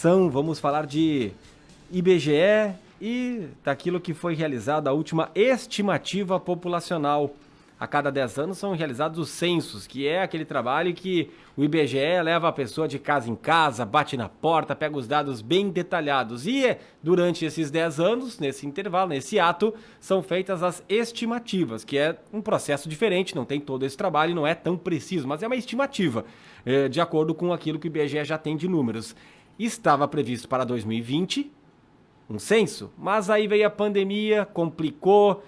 informação, vamos falar de IBGE e daquilo que foi realizado, a última estimativa populacional. A cada 10 anos são realizados os censos, que é aquele trabalho que o IBGE leva a pessoa de casa em casa, bate na porta, pega os dados bem detalhados. E durante esses 10 anos, nesse intervalo, nesse ato, são feitas as estimativas, que é um processo diferente, não tem todo esse trabalho, não é tão preciso, mas é uma estimativa, de acordo com aquilo que o IBGE já tem de números. Estava previsto para 2020 um censo, mas aí veio a pandemia, complicou,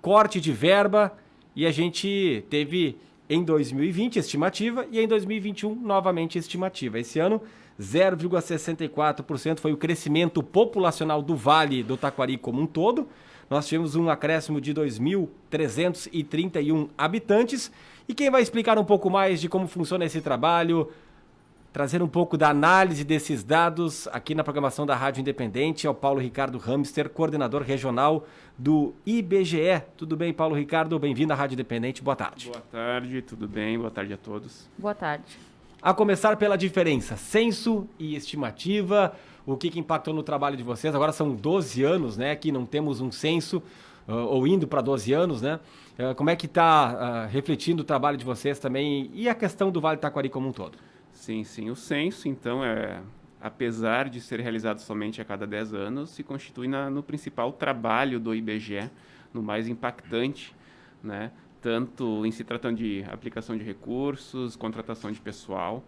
corte de verba, e a gente teve em 2020 estimativa e em 2021 novamente estimativa. Esse ano, 0,64% foi o crescimento populacional do Vale do Taquari como um todo. Nós tivemos um acréscimo de 2.331 habitantes. E quem vai explicar um pouco mais de como funciona esse trabalho, trazer um pouco da análise desses dados aqui na programação da Rádio Independente é o Paulo Ricardo Hamster, coordenador regional do IBGE. Tudo bem, Paulo Ricardo? Bem-vindo à Rádio Independente. Boa tarde. Boa tarde, tudo bem? Boa tarde a todos. Boa tarde. A começar pela diferença, censo e estimativa, o que impactou no trabalho de vocês? Agora são 12 anos, né, que não temos um censo, ou indo para 12 anos, né? Como é que está refletindo o trabalho de vocês também e a questão do Vale do Taquari como um todo? Sim, o censo, então, apesar de ser realizado somente a cada 10 anos, se constitui no principal trabalho do IBGE, no mais impactante, né? Tanto em se tratando de aplicação de recursos, contratação de pessoal,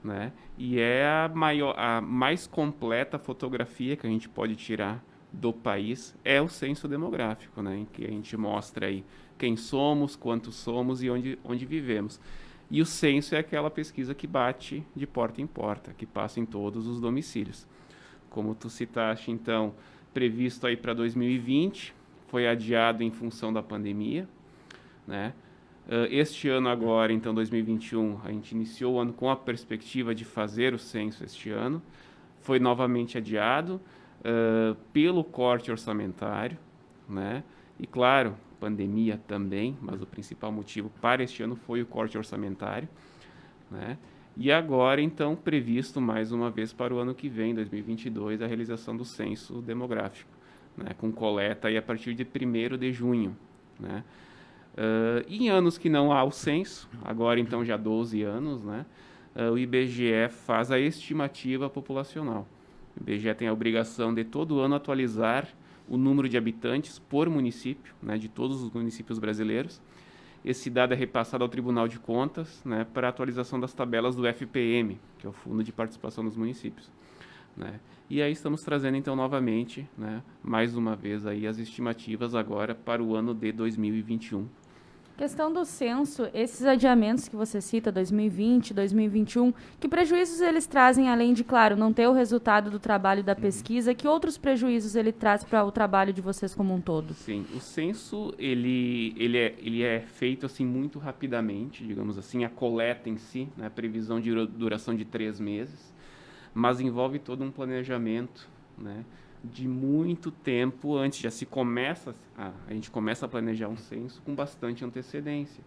né? E é a mais completa fotografia que a gente pode tirar do país, é o censo demográfico, né? Em que a gente mostra aí quem somos, quantos somos e onde vivemos. E o censo é aquela pesquisa que bate de porta em porta, que passa em todos os domicílios. Como tu citaste, então, previsto aí para 2020, foi adiado em função da pandemia, né? Este ano agora, então, 2021, a gente iniciou o ano com a perspectiva de fazer o censo este ano. Foi novamente adiado pelo corte orçamentário, né? E, claro, pandemia também, mas o principal motivo para este ano foi o corte orçamentário, né? E agora, então, previsto mais uma vez para o ano que vem, 2022, a realização do censo demográfico, né? Com coleta aí a partir de 1º de junho, né? Em anos que não há o censo, agora então já 12 anos, né? O IBGE faz a estimativa populacional. O IBGE tem a obrigação de todo ano atualizar o número de habitantes por município, né, de todos os municípios brasileiros. Esse dado é repassado ao Tribunal de Contas, né, para atualização das tabelas do FPM, que é o Fundo de Participação dos Municípios, né. E aí estamos trazendo então novamente, né, mais uma vez aí as estimativas agora para o ano de 2021. Questão do censo, esses adiamentos que você cita, 2020, 2021, que prejuízos eles trazem, além de, claro, não ter o resultado do trabalho da pesquisa, que outros prejuízos ele traz para o trabalho de vocês como um todo? Sim, o censo, ele é feito assim muito rapidamente, digamos assim, a coleta em si, né, a previsão de duração de 3 meses, mas envolve todo um planejamento, né, de muito tempo antes, a gente começa a planejar um censo com bastante antecedência.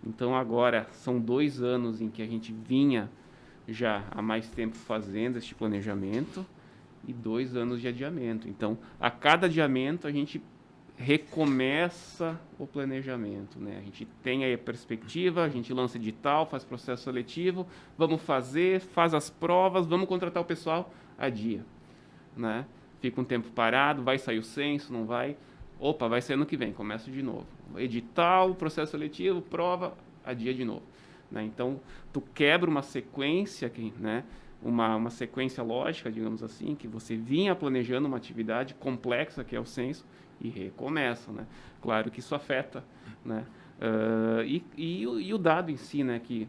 Então agora são 2 anos em que a gente vinha já há mais tempo fazendo este planejamento e 2 anos de adiamento. Então a cada adiamento a gente recomeça o planejamento, né? A gente tem aí a perspectiva, a gente lança edital, faz processo seletivo, vamos faz as provas, vamos contratar o pessoal, adia, né? Fica um tempo parado, vai sair o censo, não vai? Opa, vai ser ano que vem, começa de novo. Edital, processo seletivo, prova, adia de novo, né? Então, tu quebra uma sequência, né? Uma sequência lógica, digamos assim, que você vinha planejando uma atividade complexa, que é o censo, e recomeça, né? Claro que isso afeta, né? E o dado em si, né? Que,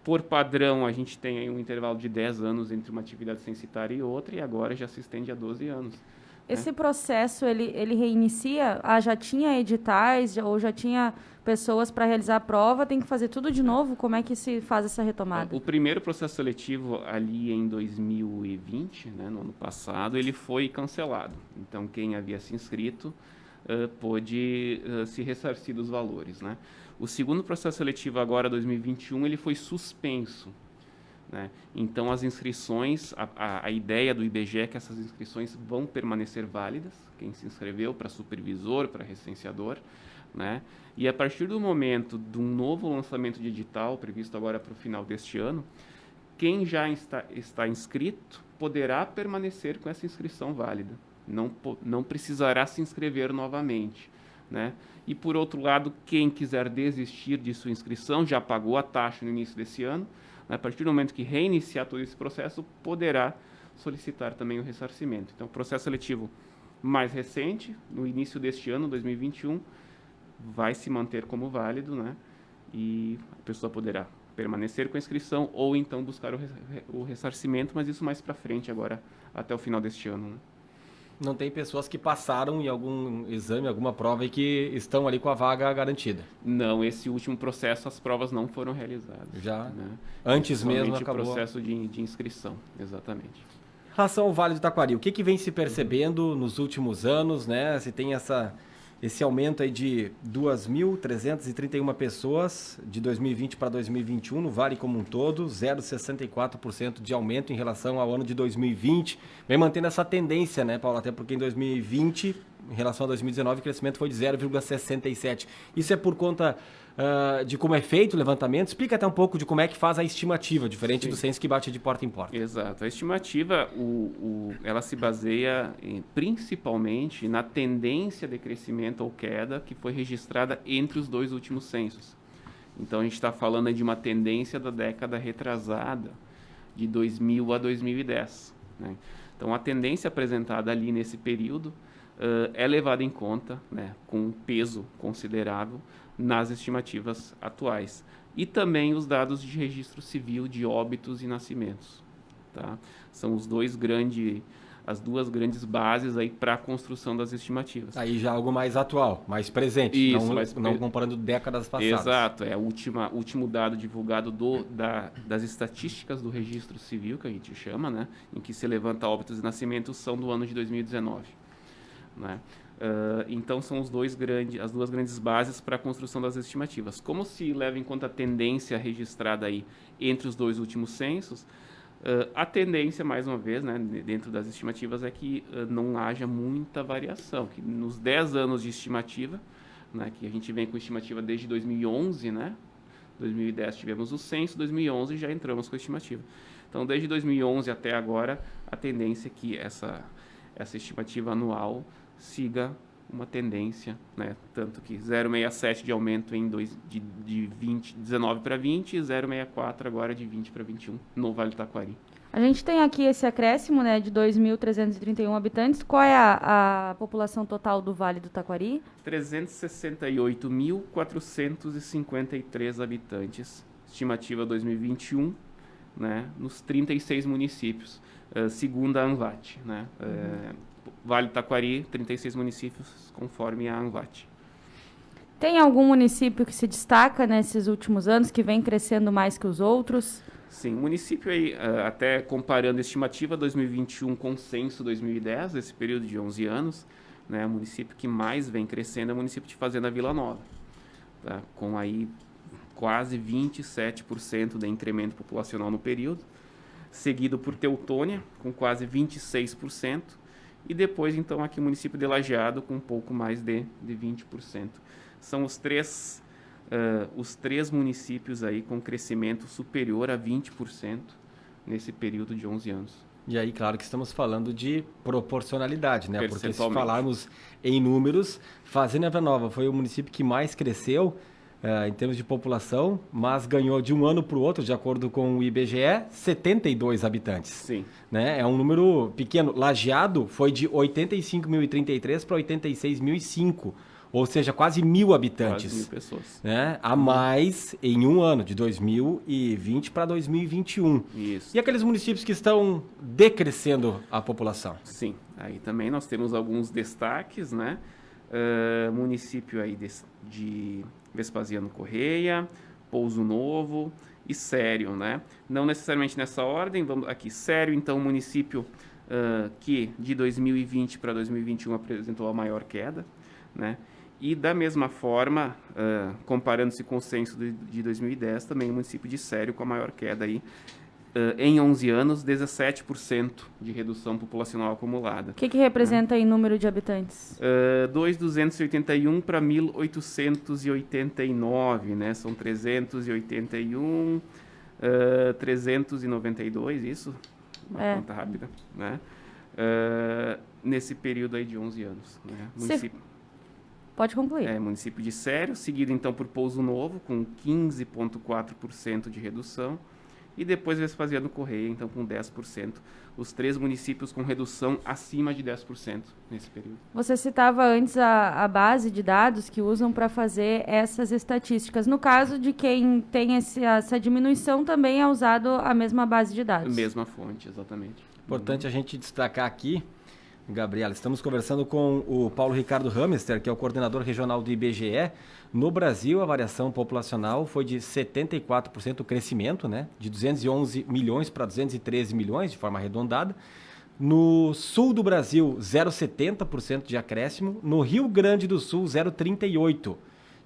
por padrão, a gente tem aí um intervalo de 10 anos entre uma atividade censitária e outra, e agora já se estende a 12 anos. Esse processo, ele reinicia? Já tinha editais, ou já tinha pessoas para realizar a prova, tem que fazer tudo de novo? Como é que se faz essa retomada? O primeiro processo seletivo ali em 2020, né, no ano passado, ele foi cancelado. Então, quem havia se inscrito pôde se ressarcir dos valores, né? O segundo processo seletivo agora, 2021, ele foi suspenso, né? Então, as inscrições, a ideia do IBGE é que essas inscrições vão permanecer válidas, quem se inscreveu para supervisor, para recenseador, né? E a partir do momento de um novo lançamento de edital, previsto agora para o final deste ano, quem já está inscrito poderá permanecer com essa inscrição válida, não precisará se inscrever novamente, né? E, por outro lado, quem quiser desistir de sua inscrição, já pagou a taxa no início desse ano, a partir do momento que reiniciar todo esse processo, poderá solicitar também o ressarcimento. Então, o processo seletivo mais recente, no início deste ano, 2021, vai se manter como válido, né? E a pessoa poderá permanecer com a inscrição ou então buscar o ressarcimento, mas isso mais para frente agora, até o final deste ano, né? Não tem pessoas que passaram em algum exame, alguma prova e que estão ali com a vaga garantida. Não, esse último processo as provas não foram realizadas. Já né? antes mesmo Somente acabou. o processo de inscrição, exatamente. Em relação ao Vale do Taquari, o que vem se percebendo nos últimos anos, né? Se tem esse aumento aí de 2.331 pessoas de 2020 para 2021 no Vale como um todo, 0,64% de aumento em relação ao ano de 2020. Vem mantendo essa tendência, né, Paulo? Até porque em 2020, em relação a 2019, o crescimento foi de 0,67%. Isso é por conta de como é feito o levantamento? Explica até um pouco de como é que faz a estimativa, diferente do censo que bate de porta em porta. Exato. A estimativa, ela se baseia principalmente na tendência de crescimento ou queda que foi registrada entre os dois últimos censos. Então, a gente está falando de uma tendência da década retrasada, de 2000 a 2010. Né? Então, a tendência apresentada ali nesse período é levada em conta, né, com um peso considerável nas estimativas atuais. E também os dados de registro civil de óbitos e nascimentos. Tá? São as duas grandes bases aí para a construção das estimativas. Aí já algo mais atual, mais presente, Isso, não comparando décadas passadas. Exato, é o último dado divulgado das estatísticas do registro civil, que a gente chama, né, em que se levanta óbitos e nascimentos, são do ano de 2019. Né? Então, são as duas grandes bases para a construção das estimativas. Como se leva em conta a tendência registrada aí entre os dois últimos censos, a tendência, mais uma vez, né, dentro das estimativas, é que não haja muita variação, que nos 10 anos de estimativa, né, que a gente vem com estimativa desde 2011, né, 2010 tivemos o censo, 2011 já entramos com a estimativa. Então, desde 2011 até agora, a tendência é que essa estimativa anual siga uma tendência, né? Tanto que 0,67 de aumento de 19 para 20 e 0,64 agora de 20 para 21 no Vale do Taquari. A gente tem aqui esse acréscimo, né, de 2.331 habitantes. Qual é a população total do Vale do Taquari? 368.453 habitantes, estimativa 2021, né, nos 36 municípios, segundo a ANVAT, né? Vale do Taquari, 36 municípios, conforme a ANVAT. Tem algum município que se destaca nesses últimos anos, que vem crescendo mais que os outros? Sim, o município aí, até comparando a estimativa 2021 com o censo 2010, esse período de 11 anos, né, o município que mais vem crescendo é o município de Fazenda Vila Nova, tá, com aí quase 27% de incremento populacional no período, seguido por Teutônia, com quase 26%, e depois, então, aqui o município de Lajeado, com um pouco mais de 20%. São os três municípios aí com crescimento superior a 20% nesse período de 11 anos. E aí, claro que estamos falando de proporcionalidade, né? Porque se Percentualmente. falarmos em números, Fazenda Vila Nova foi o município que mais cresceu em termos de população, mas ganhou de um ano para o outro, de acordo com o IBGE, 72 habitantes. Sim. Né? É um número pequeno. Lajeado foi de 85.033 para 86.005, ou seja, quase 1.000 habitantes. Quase 1.000 pessoas. Né? A mais em um ano, de 2020 para 2021. Isso. E aqueles municípios que estão decrescendo a população? Sim, aí também nós temos alguns destaques, né? Município aí de Vespasiano Correia, Pouso Novo e Sério, né? Não necessariamente nessa ordem, vamos aqui. Sério, então, município que de 2020 para 2021 apresentou a maior queda, né? E da mesma forma, comparando-se com o censo de 2010, também o município de Sério com a maior queda aí, em 11 anos, 17% de redução populacional acumulada. O que representa em número de habitantes? 2.281 para 1.889, né? São 381, 392, isso? Uma conta rápida, né? Nesse período aí de 11 anos. Né? Pode concluir. Município de Sério, seguido então por Pouso Novo, com 15,4% de redução, e depois Vespasiano Correia, então com 10%. Os 3 municípios com redução acima de 10% nesse período. Você citava antes a base de dados que usam para fazer essas estatísticas. No caso de quem tem essa diminuição, também é usado a mesma base de dados. Mesma fonte, exatamente. Importante a gente destacar aqui, Gabriela, estamos conversando com o Paulo Ricardo Hamester, que é o coordenador regional do IBGE. No Brasil, a variação populacional foi de 74% o crescimento, né? De 211 milhões para 213 milhões, de forma arredondada. No sul do Brasil, 0,70% de acréscimo. No Rio Grande do Sul, 0,38%.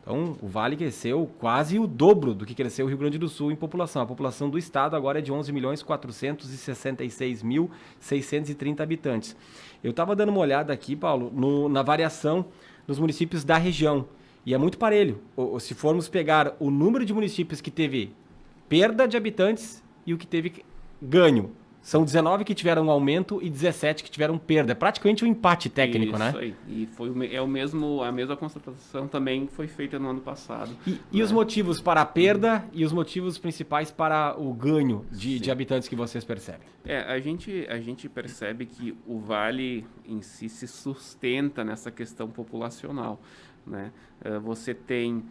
Então, o Vale cresceu quase o dobro do que cresceu o Rio Grande do Sul em população. A população do estado agora é de 11.466.630 habitantes. Eu estava dando uma olhada aqui, Paulo, na variação dos municípios da região. E é muito parelho. Se formos pegar o número de municípios que teve perda de habitantes e o que teve ganho. São 19 que tiveram um aumento e 17 que tiveram perda. É praticamente um empate técnico, né? Isso aí. E a mesma constatação também foi feita no ano passado. E os motivos para a perda e os motivos principais para o ganho de habitantes que vocês percebem? A gente percebe que o Vale em si se sustenta nessa questão populacional, né? Você tem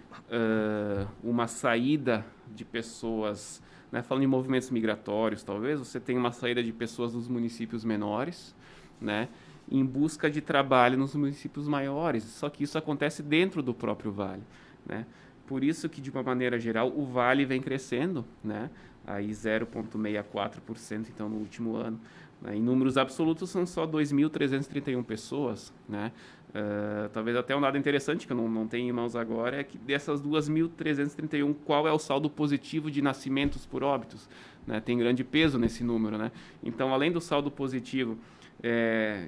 uma saída de pessoas... Né, falando em movimentos migratórios, talvez, você tenha uma saída de pessoas dos municípios menores, né, em busca de trabalho nos municípios maiores, só que isso acontece dentro do próprio Vale. Né? Por isso que, de uma maneira geral, o Vale vem crescendo, né, aí 0,64% então, no último ano. Né? Em números absolutos, são só 2.331 pessoas, né? Talvez até um dado interessante que eu não tenho em mãos agora é que dessas 2.331, qual é o saldo positivo de nascimentos por óbitos? Né? Tem grande peso nesse número, né? Então, além do saldo positivo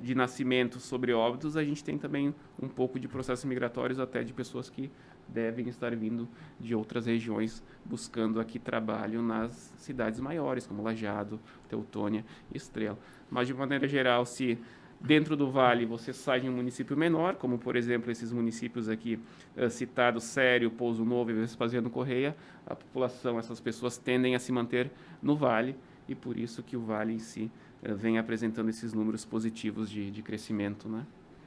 de nascimentos sobre óbitos, a gente tem também um pouco de processos migratórios até de pessoas que devem estar vindo de outras regiões buscando aqui trabalho nas cidades maiores, como Lajeado, Teutônia e Estrela. Mas, de maneira geral, se dentro do Vale você sai de um município menor, como, por exemplo, esses municípios aqui citados, Sério, Pouso Novo e Vespasiano Correia, a população, essas pessoas tendem a se manter no Vale e por isso que o Vale em si vem apresentando esses números positivos de crescimento, né?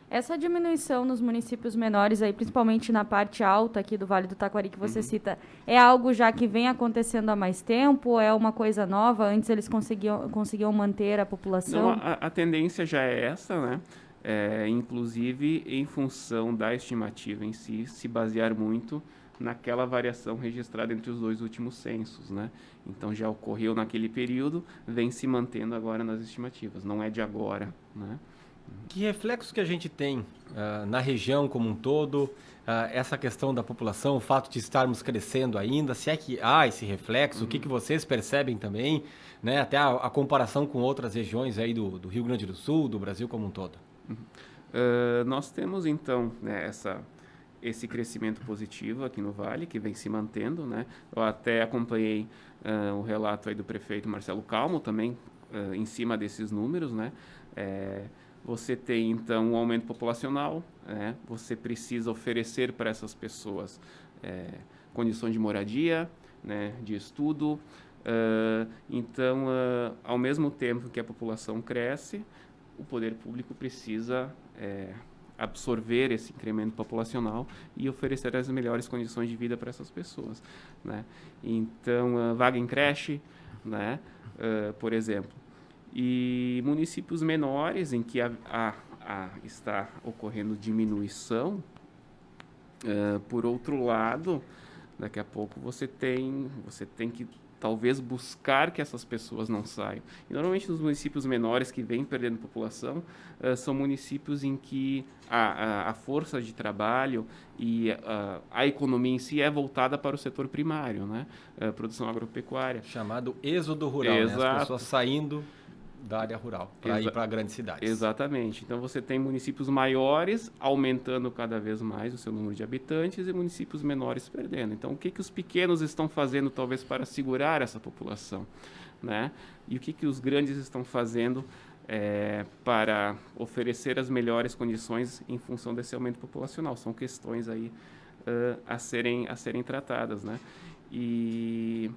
Essa diminuição nos municípios menores, aí, principalmente na parte alta aqui do Vale do Taquari que você cita, é algo já que vem acontecendo há mais tempo? Ou é uma coisa nova? Antes eles conseguiam manter a população? Não, a tendência já é essa, né? Inclusive em função da estimativa em si, se basear muito naquela variação registrada entre os 2 últimos censos, né? Então já ocorreu naquele período, vem se mantendo agora nas estimativas, não é de agora, né? Que reflexos que a gente tem na região como um todo, essa questão da população, o fato de estarmos crescendo ainda, se é que há esse reflexo, o que vocês percebem também, né? Até a comparação com outras regiões aí do Rio Grande do Sul, do Brasil como um todo. Nós temos então, né, esse crescimento positivo aqui no Vale, que vem se mantendo, né? Eu até acompanhei o relato aí do prefeito Marcelo Calmo também, em cima desses números, né? Você tem, então, um aumento populacional, né? Você precisa oferecer para essas pessoas condições de moradia, né? De estudo. Então, ao mesmo tempo que a população cresce, o poder público precisa absorver esse incremento populacional e oferecer as melhores condições de vida para essas pessoas, né? Então, vaga em creche, né? Por exemplo. E municípios menores em que está ocorrendo diminuição, por outro lado, daqui a pouco você tem que talvez buscar que essas pessoas não saiam. E normalmente nos municípios menores que vêm perdendo população, são municípios em que a força de trabalho e a economia em si é voltada para o setor primário, né? Produção agropecuária. Chamado êxodo rural, né? Exato. As pessoas saindo da área rural para ir para grandes cidades. Exatamente. Então você tem municípios maiores aumentando cada vez mais o seu número de habitantes e municípios menores perdendo. Então o que os pequenos estão fazendo talvez para segurar essa população, né? E o que os grandes estão fazendo para oferecer as melhores condições em função desse aumento populacional? São questões aí a serem tratadas, né? E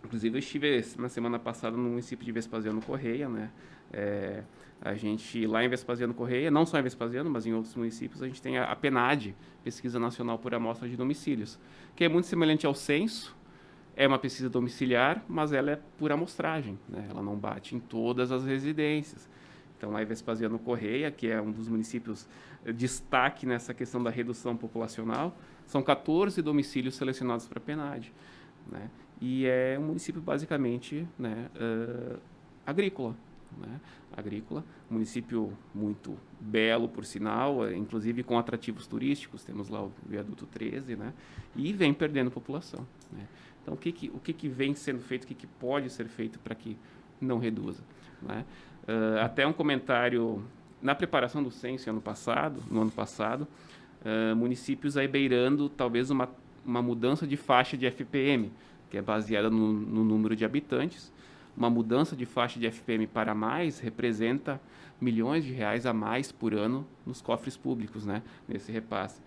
inclusive, eu estive na semana passada no município de Vespasiano Correia, né? A gente, lá em Vespasiano Correia, não só em Vespasiano, mas em outros municípios, a gente tem a PNAD, Pesquisa Nacional por Amostra de Domicílios, que é muito semelhante ao censo, é uma pesquisa domiciliar, mas ela é por amostragem, né? Ela não bate em todas as residências. Então, lá em Vespasiano Correia, que é um dos municípios destaque nessa questão da redução populacional, são 14 domicílios selecionados para a PNAD, né? E é um município basicamente, né, agrícola, né? Agrícola, município muito belo, por sinal, inclusive com atrativos turísticos, temos lá o Viaduto 13, né? E vem perdendo população, né? Então, o que vem sendo feito, o que pode ser feito para que não reduza, né? Até um comentário, na preparação do censo no ano passado, municípios aí beirando talvez uma mudança de faixa de FPM, que é baseada no número de habitantes. Uma mudança de faixa de FPM para mais representa milhões de reais a mais por ano nos cofres públicos, né, nesse repasse.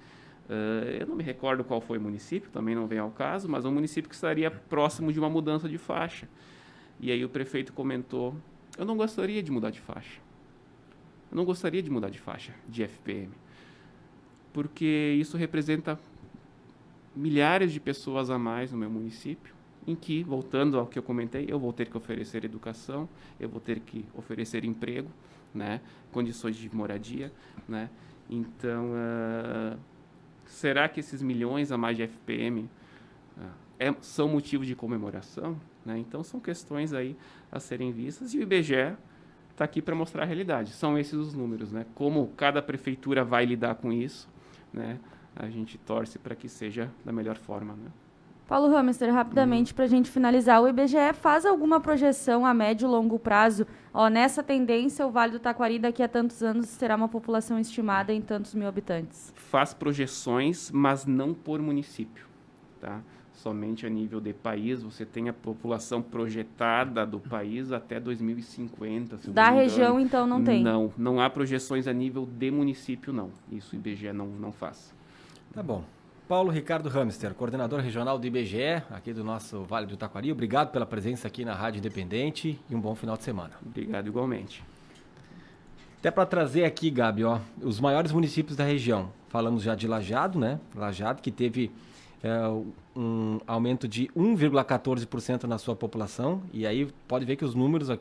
Eu não me recordo qual foi o município, também não vem ao caso, mas é um município que estaria próximo de uma mudança de faixa. E aí o prefeito comentou, eu não gostaria de mudar de faixa. Eu não gostaria de mudar de faixa de FPM, porque isso representa milhares de pessoas a mais no meu município, em que, voltando ao que eu comentei, eu vou ter que oferecer educação, eu vou ter que oferecer emprego, né, condições de moradia, né? Então, será que esses milhões a mais de FPM são motivo de comemoração, né? Então, são questões aí a serem vistas, e o IBGE está aqui para mostrar a realidade. São esses os números, né? Como cada prefeitura vai lidar com isso, né? A gente torce para que seja da melhor forma, né? Paulo Hamster, rapidamente, para a gente finalizar, o IBGE faz alguma projeção a médio e longo prazo? Nessa tendência, o Vale do Taquari, daqui a tantos anos, terá uma população estimada em tantos mil habitantes? Faz projeções, mas não por município, tá? Somente a nível de país, você tem a população projetada do país até 2050. Da região, então, não tem? Não há projeções a nível de município, não. Isso o IBGE não faz. Tá bom. Paulo Ricardo Hamster, coordenador regional do IBGE, aqui do nosso Vale do Taquari. Obrigado pela presença aqui na Rádio Independente e um bom final de semana. Obrigado igualmente. Até para trazer aqui, Gabi, os maiores municípios da região. Falamos já de Lajeado, né? Lajeado que teve um aumento de 1,14% na sua população. E aí pode ver que os números aqui